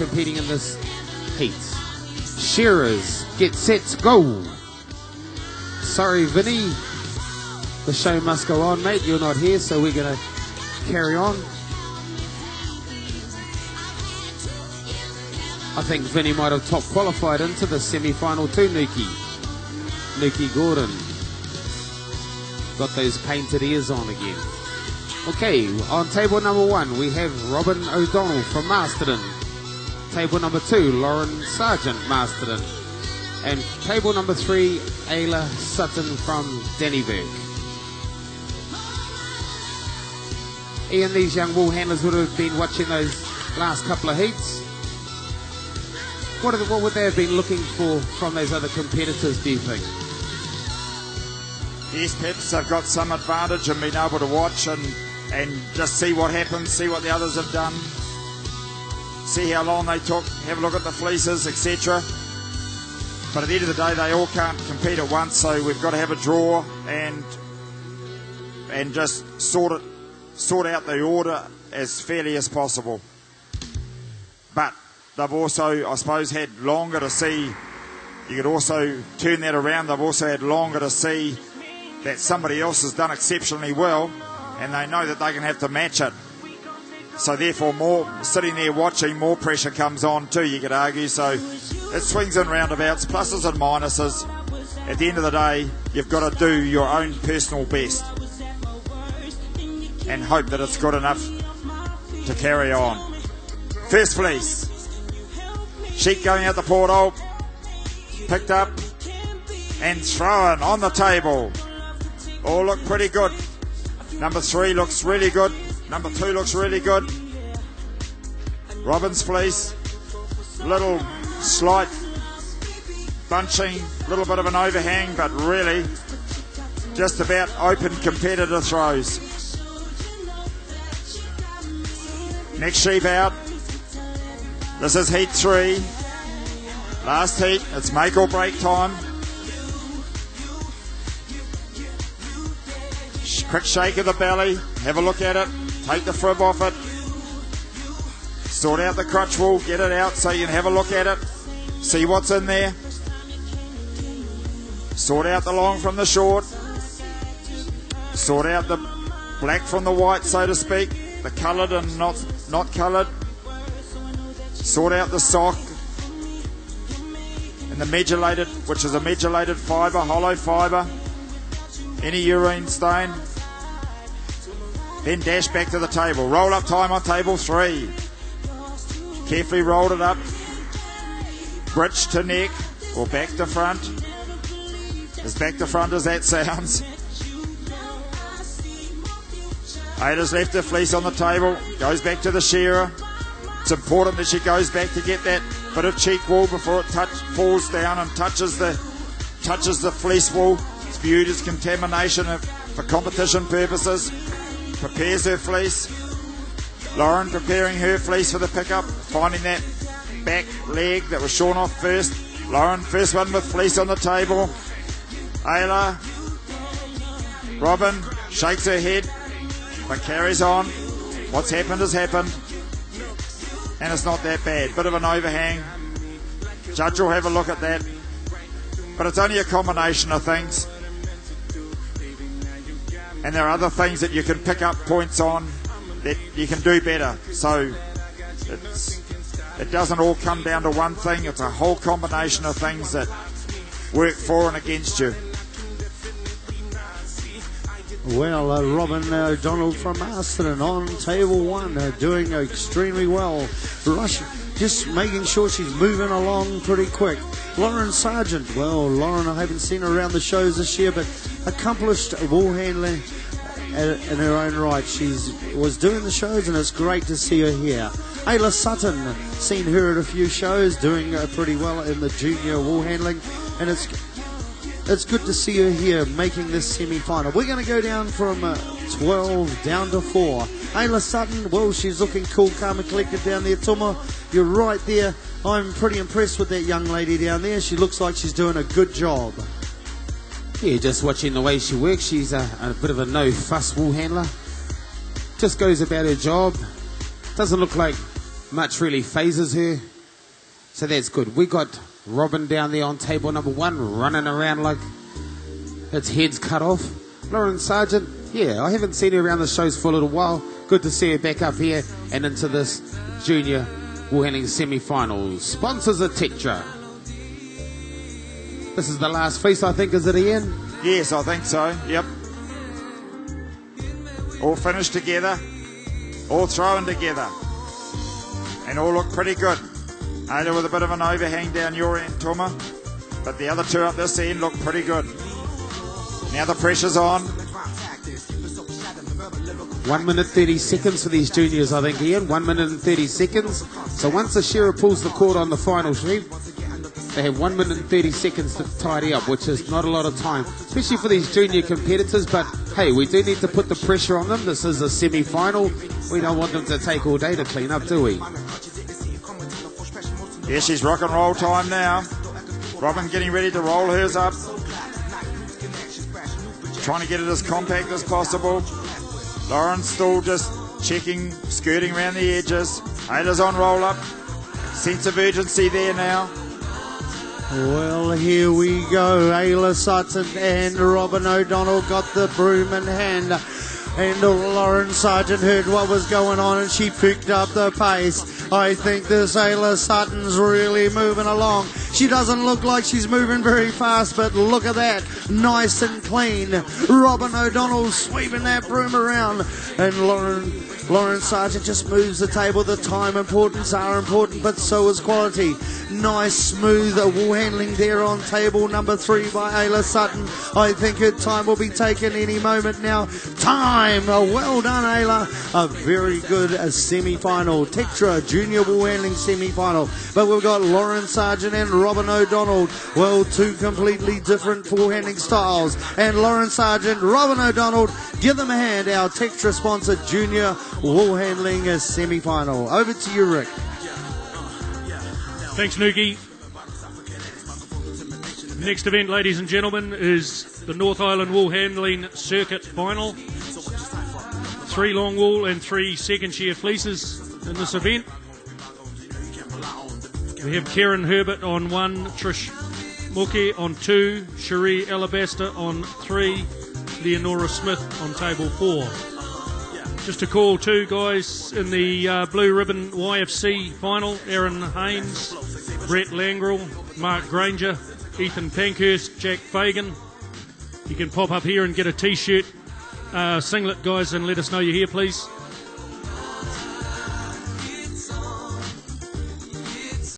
competing in this heat. Shearers, get set, go. Sorry, Vinny. The show must go on, mate. You're not here, so we're going to carry on. I think Vinny might have top qualified into the semi-final too, Nuki Gordon. Got those painted ears on again. Okay, on table number 1, we have Robin O'Donnell from Masterton. Table number 2, Lauren Sargent, Masterton. And table number 3, Ayla Sutton from Dennyberg. Ian, these young wool handlers would have been watching those last couple of heats. What would they have been looking for from those other competitors, do you think? Yes, perhaps they've got some advantage in being able to watch and just see what happens, see what the others have done, see how long they took, have a look at the fleeces, etc. But at the end of the day, they all can't compete at once, so we've got to have a draw and just sort out the order as fairly as possible. But they've also, I suppose, had longer to see. You could also turn that around. They've also had longer to see that somebody else has done exceptionally well, and they know that they're going to have to match it. So therefore, more sitting there watching, more pressure comes on too, you could argue. So it swings and roundabouts, pluses and minuses. At the end of the day, you've got to do your own personal best and hope that it's good enough to carry on. First fleece. Sheet going out the porthole. Picked up and thrown on the table. All look pretty good. Number 3 looks really good. Number 2 looks really good. Robin's fleece. Little slight bunching, little bit of an overhang, but really just about open competitor throws. Next sheep out. This is heat 3. Last heat. It's make or break time. Quick shake of the belly. Have a look at it. Take the frib off it. Sort out the crutch wool. Get it out so you can have a look at it. See what's in there. Sort out the long from the short. Sort out the black from the white, so to speak. The coloured and not coloured. Sort out the sock and the medullated, which is a medullated fibre, hollow fibre. Any urine stain. Then dash back to the table. Roll up time on table 3. Carefully rolled it up. Bridge to neck or back to front. As back to front as that sounds. Ada's left her fleece on the table. Goes back to the shearer. It's important that she goes back to get that bit of cheek wool before it falls down and touches the fleece wool. It's viewed as contamination for competition purposes. Prepares her fleece. Lauren preparing her fleece for the pickup, finding that back leg that was shorn off first. Lauren, first one with fleece on the table. Ayla, Robin shakes her head but carries on. What's happened has happened, and it's not that bad. Bit of an overhang. Judge will have a look at that, but it's only a combination of things. And there are other things that you can pick up points on that you can do better. So it doesn't all come down to one thing. It's a whole combination of things that work for and against you. Well, Robin O'Donnell from Masterton on table 1, doing extremely well. Just making sure she's moving along pretty quick. Lauren Sargent, well, Lauren, I haven't seen her around the shows this year, but accomplished wool handling in her own right. She was doing the shows, and it's great to see her here. Ayla Sutton, seen her at a few shows, doing pretty well in the junior wool handling, and it's good to see her here making this semi-final. We're going to go down from 12 down to 4. Ayla Sutton, well, she's looking cool, calm and collected down there. Tuma, you're right there. I'm pretty impressed with that young lady down there. She looks like she's doing a good job. Yeah, just watching the way she works, she's a bit of a no-fuss wool handler. Just goes about her job. Doesn't look like much really phases her. So that's good. We got Robin down there on table number 1, running around like its head's cut off. Lauren Sargent, yeah, I haven't seen her around the shows for a little while. Good to see her back up here and into this junior Woolhandling semi-finals. Sponsors are Tetra. This is the last feast, I think, is it, Ian? Yes, I think so, yep. All finished together, all thrown together, and all look pretty good. Ada with a bit of an overhang down your end, Toma, but the other two up this end look pretty good. Now the pressure's on. 1 minute 30 seconds for these juniors, I think, Ian. 1 minute and 30 seconds. So once the shearer pulls the cord on the final sheet, they have 1 minute and 30 seconds to tidy up, which is not a lot of time, especially for these junior competitors. But hey, we do need to put the pressure on them. This is a semi-final. We don't want them to take all day to clean up, do we? Yeah, she's rock and roll time now. Robin getting ready to roll hers up. Trying to get it as compact as possible. Lauren still just checking, skirting around the edges. Ada's on roll up. Sense of urgency there now. Well, here we go. Ayla Sutton and Robin O'Donnell got the broom in hand. And Lauren Sargent heard what was going on and she picked up the pace. I think this Ayla Sutton's really moving along. She doesn't look like she's moving very fast, but look at that. Nice and clean. Robin O'Donnell sweeping that broom around. And Lauren Sargent just moves the table. The time importance are important, but so is quality. Nice, smooth wool handling there on table number 3 by Ayla Sutton. I think her time will be taken any moment now. Time! Well done, Ayla. A very good semi-final. Tetra Junior Wool Handling semi-final. But we've got Lauren Sargent and Robin O'Donnell. Well, two completely different wool handling styles. And Lauren Sargent, Robin O'Donnell, give them a hand. Our Tetra-sponsored Junior Wool Handling semi-final. Over to you, Rick. Thanks, Nuki. Next event, ladies and gentlemen, is the North Island Wool Handling Circuit Final. 3 long wool and 3 second shear fleeces in this event. We have Karen Herbert on 1, Trish Muke on 2, Cherie Alabaster on 3, Leonora Smith on table 4. Just to call 2 guys in the Blue Ribbon YFC final: Aaron Haynes, Brett Langrel, Mark Granger, Ethan Pankhurst, Jack Fagan. You can pop up here and get a t-shirt, singlet, guys, and let us know you're here, please.